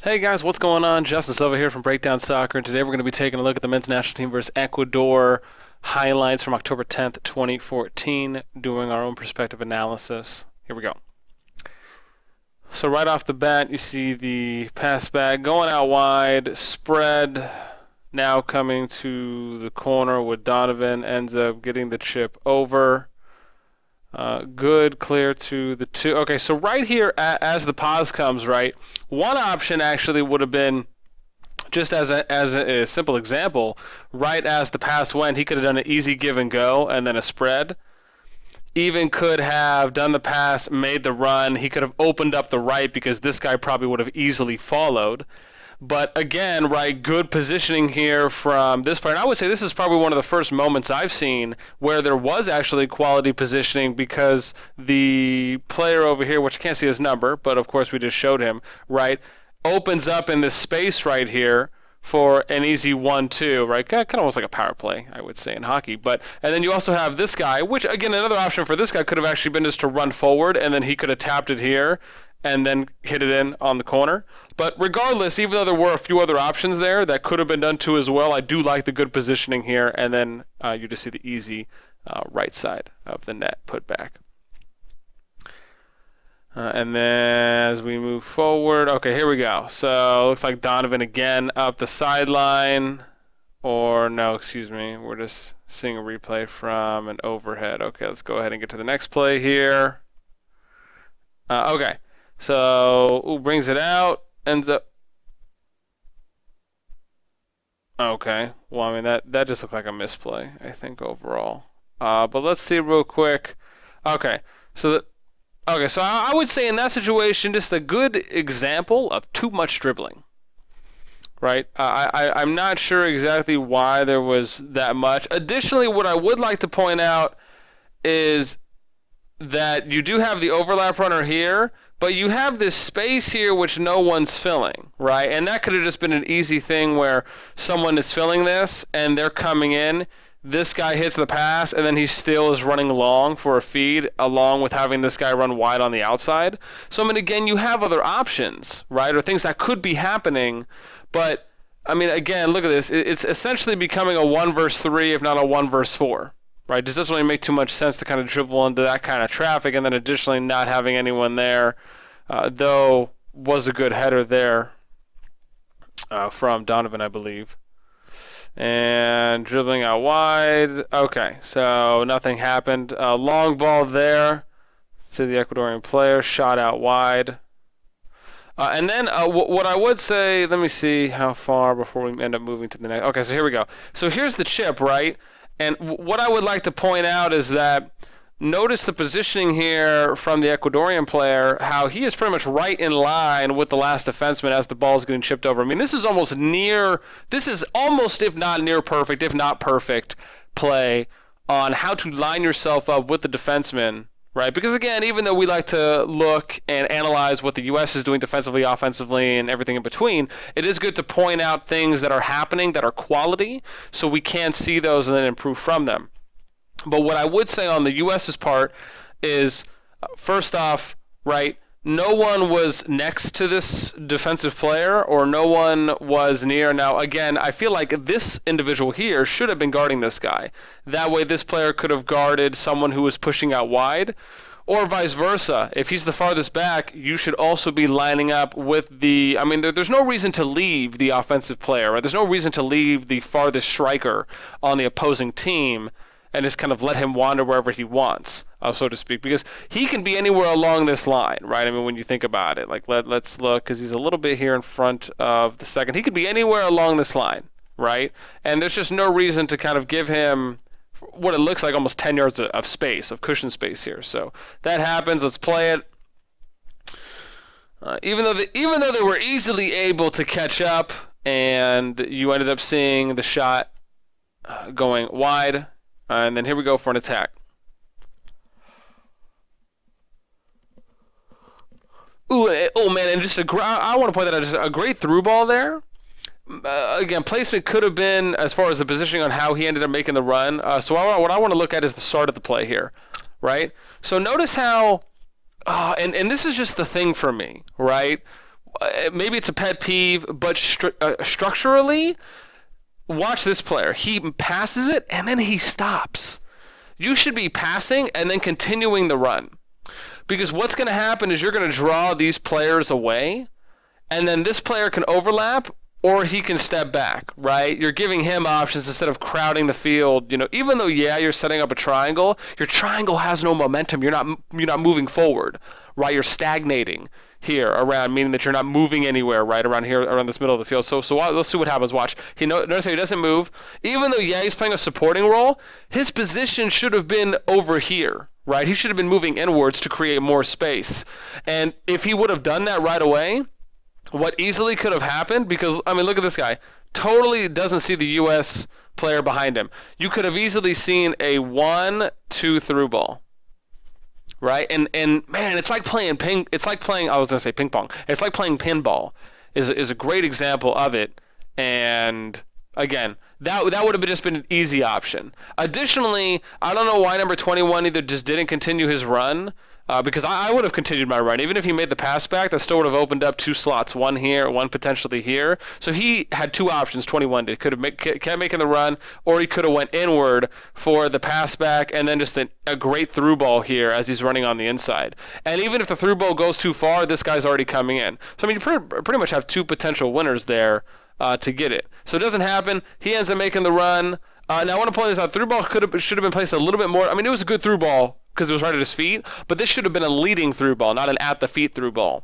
Hey guys, what's going on? Justin Silva here from Breakdown Soccer, and today we're going to be taking a look at the men's national team versus Ecuador highlights from October 10th, 2014, doing our own perspective analysis. Here we go. So right off the bat, you see the pass back going out wide, spread, now coming to the corner with Donovan, ends up getting the chip over. Good, clear to the two. Okay, so right here, as the pause comes, right, one option actually would have been, just as a simple example, right as the pass went, he could have done an easy give and go and then a spread. Even could have done the pass, made the run. He could have opened up the right because this guy probably would have easily followed. But again, right, good positioning here from this player. And I would say this is probably one of the first moments I've seen where there was actually quality positioning, because the player over here, which I can't see his number, but of course we just showed him, right, opens up in this space right here for an easy 1-2, right? Kind of almost like a power play, I would say, in hockey. But and then you also have this guy, which again, another option for this guy could have actually been just to run forward, and then he could have tapped it here and then hit it in on the corner. But regardless, even though there were a few other options there that could have been done too as well, I do like the good positioning here, and then you just see the easy right side of the net put back. And then as we move forward, okay, here we go. So it looks like Donovan again up the sideline, or no, excuse me, we're just seeing a replay from an overhead. Okay, let's go ahead and get to the next play here. Okay, so brings it out, ends up. Okay, well, I mean that just looked like a misplay, I think overall. But let's see real quick. Okay, so the, okay, so I would say in that situation, just a good example of too much dribbling, right? I'm not sure exactly why there was that much. Additionally, what I would like to point out is that you do have the overlap runner here, but you have this space here which no one's filling, right? And that could have just been an easy thing where someone is filling this and they're coming in. This guy hits the pass, and then he still is running long for a feed, along with having this guy run wide on the outside. So, I mean, again, you have other options, right, or things that could be happening. But, I mean, again, look at this. It's essentially becoming a 1 versus 3, if not a 1 versus 4, right? It just doesn't really make too much sense to kind of dribble into that kind of traffic, and then additionally not having anyone there, though was a good header there from Donovan, I believe. And dribbling out wide. Okay, so nothing happened. Long ball there to the Ecuadorian player, shot out wide. And then what I would say, let me see how far before we end up moving to the next. Okay, so here we go. So here's the chip, right? And what I would like to point out is that notice the positioning here from the Ecuadorian player, how he is pretty much right in line with the last defenseman as the ball is getting chipped over. I mean, this is almost, if not near perfect, if not perfect, play on how to line yourself up with the defenseman, right? Because again, even though we like to look and analyze what the U.S. is doing defensively, offensively, and everything in between, it is good to point out things that are happening that are quality, so we can see those and then improve from them. But what I would say on the U.S.'s part is, first off, right, no one was next to this defensive player, or no one was near. Now, again, I feel like this individual here should have been guarding this guy. That way this player could have guarded someone who was pushing out wide, or vice versa. If he's the farthest back, you should also be lining up with the, I mean, there's no reason to leave the offensive player, right? There's no reason to leave the farthest striker on the opposing team and just kind of let him wander wherever he wants, so to speak, because he can be anywhere along this line, right? I mean, when you think about it, like let's look, because he's a little bit here in front of the second. He could be anywhere along this line, right? And there's just no reason to kind of give him what it looks like almost 10 yards of space, of cushion space here. So that happens. Let's play it. Even though they were easily able to catch up, and you ended up seeing the shot going wide. And then here we go for an attack. Ooh, oh man, and I want to point that out, just a great through ball there. Again, placement could have been, as far as the positioning on how he ended up making the run. So what I want to look at is the start of the play here, right? So notice how, and this is just the thing for me, right? maybe it's a pet peeve, but structurally, watch this player. He passes it and then he stops. You should be passing and then continuing the run. Because what's going to happen is you're going to draw these players away, and then this player can overlap or he can step back, right? You're giving him options instead of crowding the field. Even though, yeah, you're setting up a triangle, your triangle has no momentum. You're not moving forward, right? You're stagnating here around, meaning that you're not moving anywhere, right, around here, around this middle of the field. So let's see what happens. Watch. Notice how he doesn't move. Even though, yeah, he's playing a supporting role, his position should have been over here, right? He should have been moving inwards to create more space. And if he would have done that right away, what easily could have happened, because, I mean, look at this guy. Totally doesn't see the U.S. player behind him. You could have easily seen a 1-2 through ball. Right? And man, it's like playing I was gonna say ping pong. It's like playing pinball is a great example of it. And again, that would have just been an easy option. Additionally, I don't know why number 21 either just didn't continue his run, because I would have continued my run. Even if he made the pass back, that still would have opened up 2 slots, one here, one potentially here. So he had 2 options, 21 did. Could have kept making the run, or he could have went inward for the pass back, and then just a great through ball here as he's running on the inside. And even if the through ball goes too far, this guy's already coming in. So, I mean, you pretty much have 2 potential winners there to get it. So it doesn't happen. He ends up making the run. Now, I want to point this out. Through ball should have been placed a little bit more. I mean, it was a good through ball because it was right at his feet, but this should have been a leading through ball, not an at the feet through ball.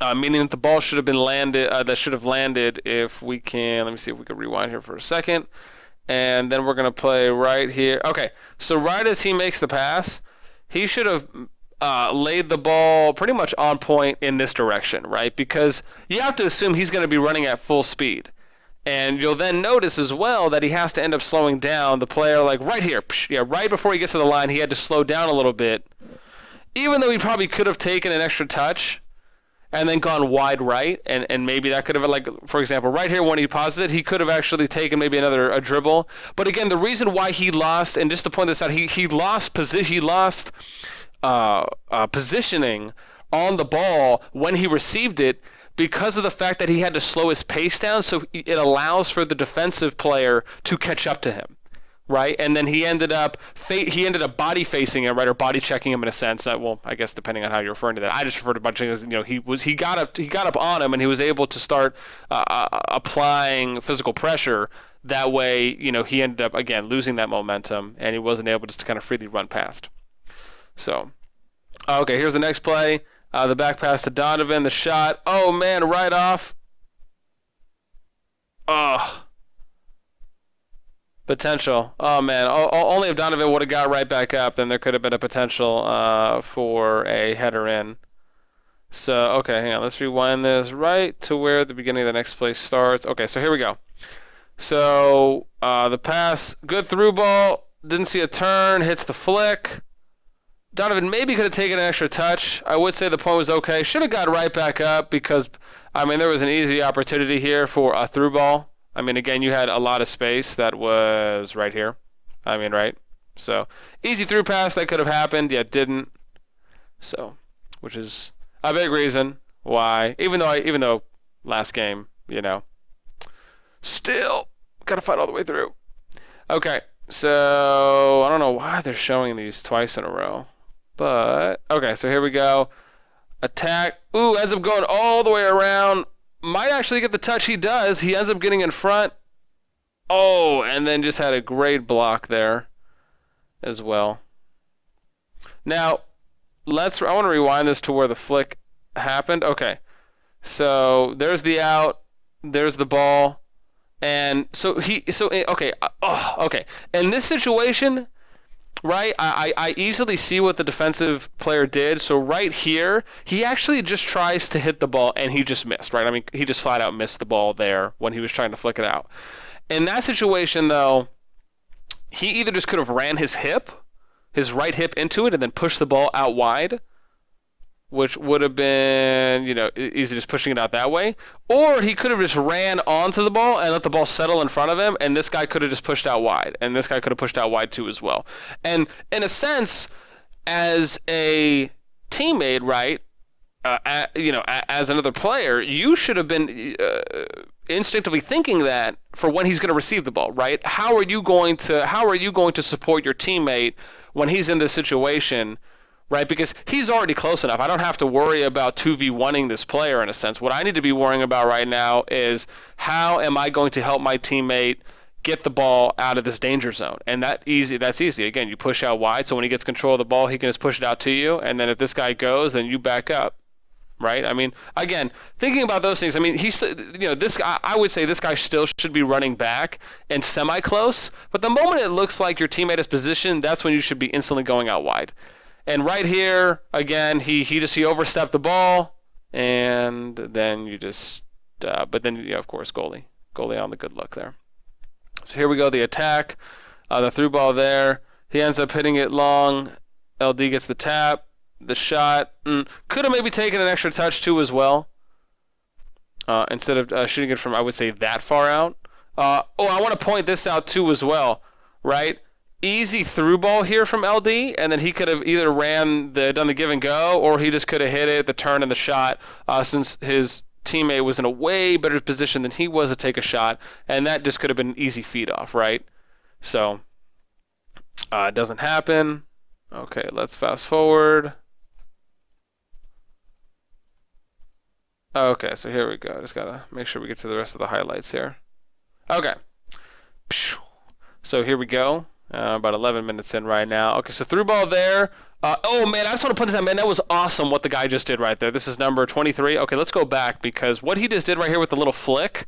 Meaning that the ball should have been landed. That should have landed if we can. Let me see if we can rewind here for a second, and then we're gonna play right here. Okay, so right as he makes the pass, he should have laid the ball pretty much on point in this direction, right? Because you have to assume he's going to be running at full speed. And you'll then notice as well that he has to end up slowing down the player, like right here. Yeah, right before he gets to the line, he had to slow down a little bit. Even though he probably could have taken an extra touch and then gone wide right, and maybe that could have, like, for example, right here when he pauses it, he could have actually taken maybe a dribble. But again, the reason why he lost, and just to point this out, he lost positioning on the ball when he received it, because of the fact that he had to slow his pace down, so it allows for the defensive player to catch up to him, right? And then he ended up body facing him, right, or body checking him in a sense. Well, I guess depending on how you're referring to that. I just refer to body checking as, he got up on him, and he was able to start applying physical pressure. That way, he ended up again losing that momentum, and he wasn't able just to kind of freely run past. So, okay, here's the next play. The back pass to Donovan, the shot. Oh, man, right off. Oh. Potential. Oh, man. Only if Donovan would have got right back up, then there could have been a potential for a header in. So, okay, hang on. Let's rewind this right to where the beginning of the next play starts. Okay, so here we go. So, the pass, good through ball. Didn't see a turn, hits the flick. Donovan maybe could have taken an extra touch. I would say the point was okay. Should have got right back up because, I mean, there was an easy opportunity here for a through ball. I mean, again, you had a lot of space that was right here. I mean, right? So, easy through pass that could have happened, yet didn't. So, which is a big reason why, even though last game, still got to fight all the way through. Okay, so I don't know why they're showing these twice in a row. But, okay, so here we go. Attack. Ooh, ends up going all the way around. Might actually get the touch. He does. He ends up getting in front. Oh, and then just had a great block there as well. Now, I want to rewind this to where the flick happened. Okay, so there's the out. There's the ball. And okay. In this situation, right, I easily see what the defensive player did. So right here, he actually just tries to hit the ball, and he just missed, right? I mean, he just flat out missed the ball there when he was trying to flick it out. In that situation, though, he either just could have ran his right hip into it and then pushed the ball out wide, which would have been, easy just pushing it out that way. Or he could have just ran onto the ball and let the ball settle in front of him, and this guy could have just pushed out wide. And this guy could have pushed out wide too as well. And in a sense, as a teammate, right, as another player, you should have been instinctively thinking that for when he's going to receive the ball, right? How are you going to support your teammate when he's in this situation, right? Because he's already close enough. I don't have to worry about 2v1ing this player in a sense. What I need to be worrying about right now is how am I going to help my teammate get the ball out of this danger zone. And that's easy. Again, you push out wide, so when he gets control of the ball, he can just push it out to you, and then if this guy goes, then you back up. Right? I mean, again, thinking about those things, I mean, this guy, I would say this guy still should be running back and semi-close, but the moment it looks like your teammate is positioned, that's when you should be instantly going out wide. And right here, again, he overstepped the ball, and then you just, but then, of course, goalie on the good luck there. So here we go, the attack, the through ball there. He ends up hitting it long. LD gets the tap. The shot could have maybe taken an extra touch too as well, instead of shooting it from, I would say, that far out. I want to point this out too as well, right? Easy through ball here from LD, and then he could have either done the give and go, or he just could have hit it, the turn and the shot, since his teammate was in a way better position than he was to take a shot, and that just could have been an easy feed off, right? So it doesn't happen. Okay, let's fast forward. Okay, so here we go. Just gotta make sure we get to the rest of the highlights here. Okay. So here we go. About 11 minutes in right now. Okay, so through ball there. Oh, man, I just want to put this out. Man, that was awesome what the guy just did right there. This is number 23. Okay, let's go back, because what he just did right here with the little flick,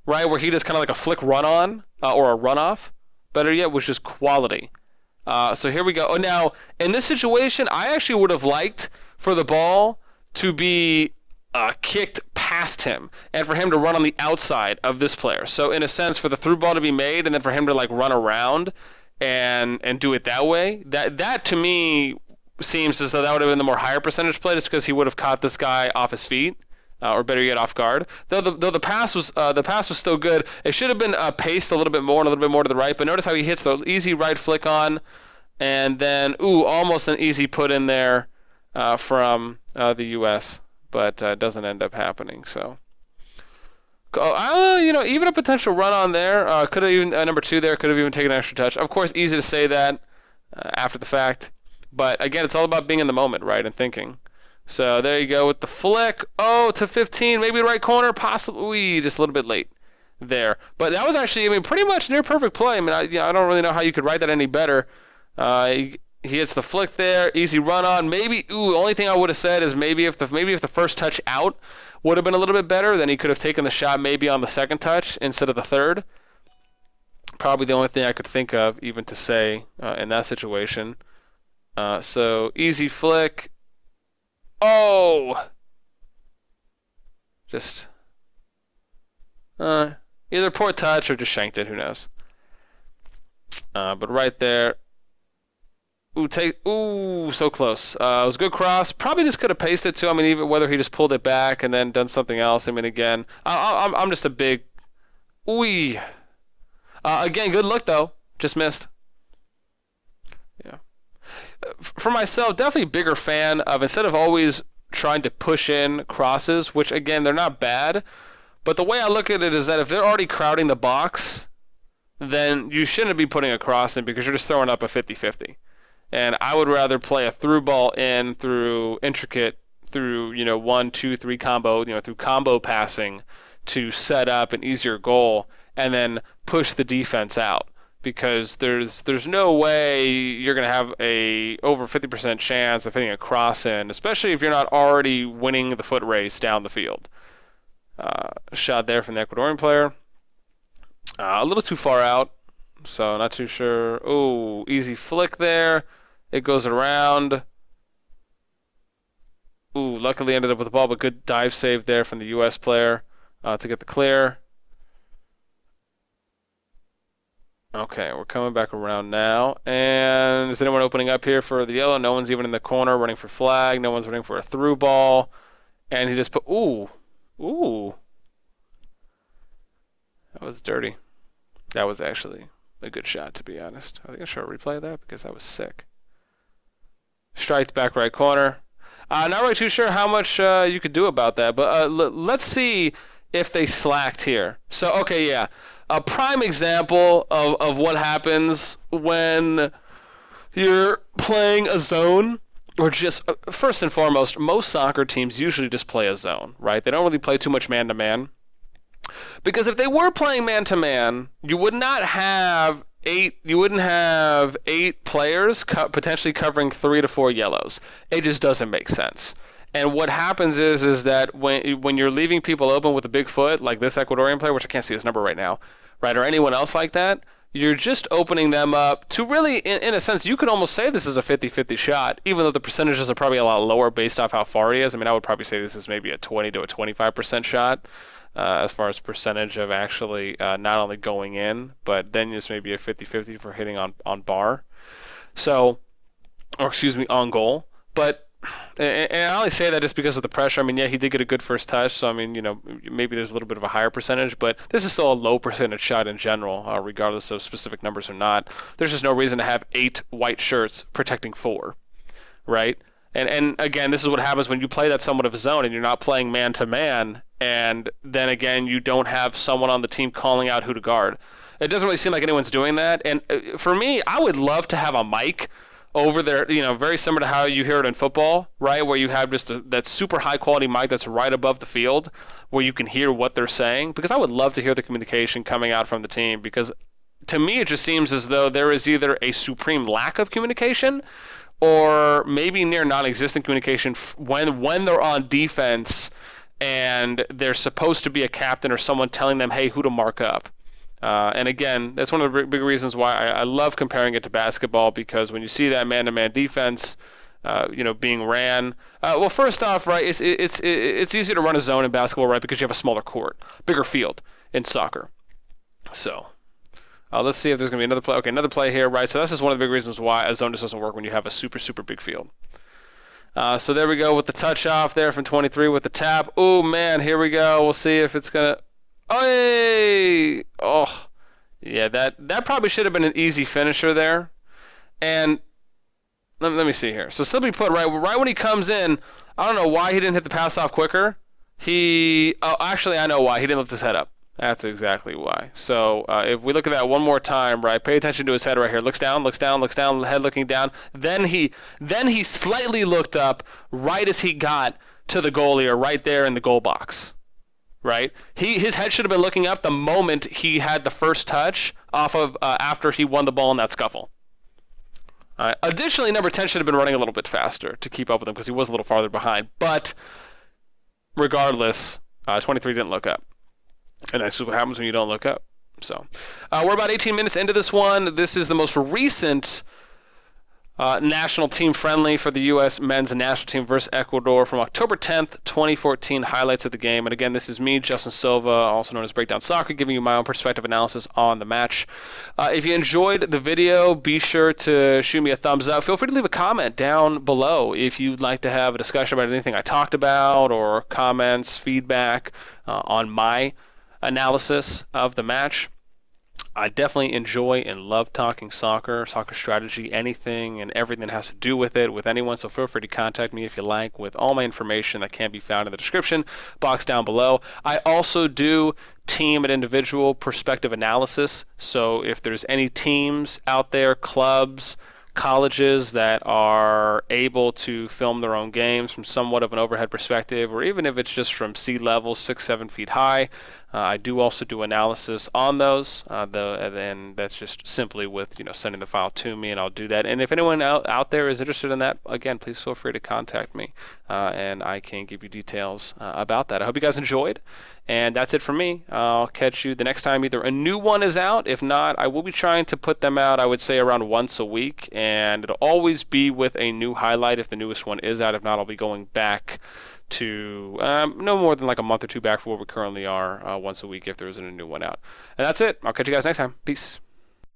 right, where he does kind of like a flick run-on, or a run-off, better yet, was just quality. So here we go. Oh, now, in this situation, I actually would have liked for the ball to be kicked past him, and for him to run on the outside of this player. So in a sense, for the through ball to be made, and then for him to like run around and do it that way, that to me seems as though that would have been the more higher percentage play, just because he would have caught this guy off his feet, or better yet, off guard. Though the pass was still good. It should have been paced a little bit more and a little bit more to the right. But notice how he hits the easy right flick on, and then almost an easy put in there from the U.S. But doesn't end up happening. So, even a potential run on there. Could have even number 2 there. Could have even taken an extra touch. Of course, easy to say that after the fact. But again, it's all about being in the moment, right, and thinking. So there you go with the flick. Oh, to 15, maybe right corner, possibly just a little bit late there. But that was actually, pretty much near perfect play. I mean, I don't really know how you could write that any better. He hits the flick there, easy run on. Maybe, only thing I would have said is maybe if the first touch out would have been a little bit better, then he could have taken the shot maybe on the second touch instead of the third. Probably the only thing I could think of even to say in that situation. So easy flick. Oh! Just either poor touch or just shanked it, who knows. But right there. So close. It was a good cross. Probably just could have paced it too. I mean, even whether he just pulled it back and then done something else. I mean, again, I'm just a big. Again, good look though. Just missed. Yeah. For myself, definitely bigger fan of, instead of always trying to push in crosses, which again they're not bad, but the way I look at it is that if they're already crowding the box, then you shouldn't be putting a cross in, because you're just throwing up a 50-50. And I would rather play a through ball in through 1, 2, 3 combo, through combo passing to set up an easier goal, and then push the defense out. Because there's no way you're going to have a over 50% chance of hitting a cross in, especially if you're not already winning the foot race down the field. Shot there from the Ecuadorian player. A little too far out, so not too sure. Easy flick there. It goes around. Luckily ended up with the ball, but good dive save there from the U.S. player to get the clear. Okay, we're coming back around now. And is anyone opening up here for the yellow? No one's even in the corner running for flag. No one's running for a through ball. And he just put, that was dirty. That was actually a good shot, to be honest. I think I should replay that because that was sick. Strike back right corner. Not really too sure how much you could do about that, but let's see if they slacked here. So, okay, yeah. A prime example of what happens when you're playing a zone, or just, first and foremost, most soccer teams usually just play a zone, right? They don't really play too much man-to-man. Because if they were playing man-to-man, you would not have you wouldn't have 8 players potentially covering 3 to 4 yellows. It just doesn't make sense. And what happens is that when you're leaving people open with a big foot, like this Ecuadorian player, which I can't see his number right now, right, or anyone else like that, you're just opening them up to really, in a sense, you could almost say this is a 50-50 shot, even though the percentages are probably a lot lower based off how far he is. I mean, I would probably say this is maybe a 20 to a 25% shot. As far as percentage of actually not only going in, but then just maybe a 50-50 for hitting on bar. So, or excuse me, on goal. But, and I only say that just because of the pressure. I mean, yeah, he did get a good first touch, so I mean, you know, maybe there's a little bit of a higher percentage, but this is still a low percentage shot in general, regardless of specific numbers or not. There's just no reason to have 8 white shirts protecting 4, right? And again, this is what happens when you play that somewhat of a zone and you're not playing man-to-man, and then again, you don't have someone on the team calling out who to guard. It doesn't really seem like anyone's doing that. And for me, I would love to have a mic over there, you know, very similar to how you hear it in football, right, where you have just that super high-quality mic that's right above the field where you can hear what they're saying, because I would love to hear the communication coming out from the team, because to me it just seems as though there is either a supreme lack of communication or maybe near non-existent communication when they're on defense and there's supposed to be a captain or someone telling them, hey, who to mark up. And again, that's one of the big reasons why I love comparing it to basketball, because when you see that man-to-man defense, you know, being ran, well, first off, right, it's easier to run a zone in basketball, right, because you have a smaller court, bigger field in soccer. So. Let's see if there's going to be another play. Okay, another play here, right? So that's just one of the big reasons why a zone just doesn't work when you have a super, super big field. So there we go with the touch off there from 23 with the tap. Oh, man, here we go. We'll see if it's going to... Oh, yeah, that probably should have been an easy finisher there. And let me see here. So simply put, right when he comes in, I don't know why he didn't hit the pass off quicker. Actually, I know why. He didn't lift his head up. That's exactly why. So if we look at that one more time, right, pay attention to his head right here. Looks down, head looking down. Then he slightly looked up right as he got to the goalie, or right there in the goal box, right? His head should have been looking up the moment he had the first touch off of after he won the ball in that scuffle. Additionally, number 10 should have been running a little bit faster to keep up with him because he was a little farther behind. But regardless, 23 didn't look up. And that's what happens when you don't look up. So we're about 18 minutes into this one. This is the most recent national team friendly for the U.S. men's national team versus Ecuador from October 10th, 2014. Highlights of the game. And again, this is me, Justin Silva, also known as Breakdown Soccer, giving you my own perspective analysis on the match. If you enjoyed the video, be sure to shoot me a thumbs up. Feel free to leave a comment down below if you'd like to have a discussion about anything I talked about, or comments, feedback on my analysis of the match. I definitely enjoy and love talking soccer strategy, anything and everything that has to do with it, with anyone, so feel free to contact me if you like, with all my information that can be found in the description box down below. I also do team and individual perspective analysis, so if there's any teams out there, clubs, colleges that are able to film their own games from somewhat of an overhead perspective, or even if it's just from sea level 6-7 feet high, I do also do analysis on those, and that's just simply with sending the file to me, and I'll do that. And if anyone out there is interested in that, again, please feel free to contact me, and I can give you details about that. I hope you guys enjoyed, and that's it for me. I'll catch you the next time either a new one is out. If not, I will be trying to put them out, I would say, around once a week, and it'll always be with a new highlight if the newest one is out. If not, I'll be going back to no more than like a month or two back from where we currently are, once a week if there isn't a new one out. And that's it. I'll catch you guys next time. Peace.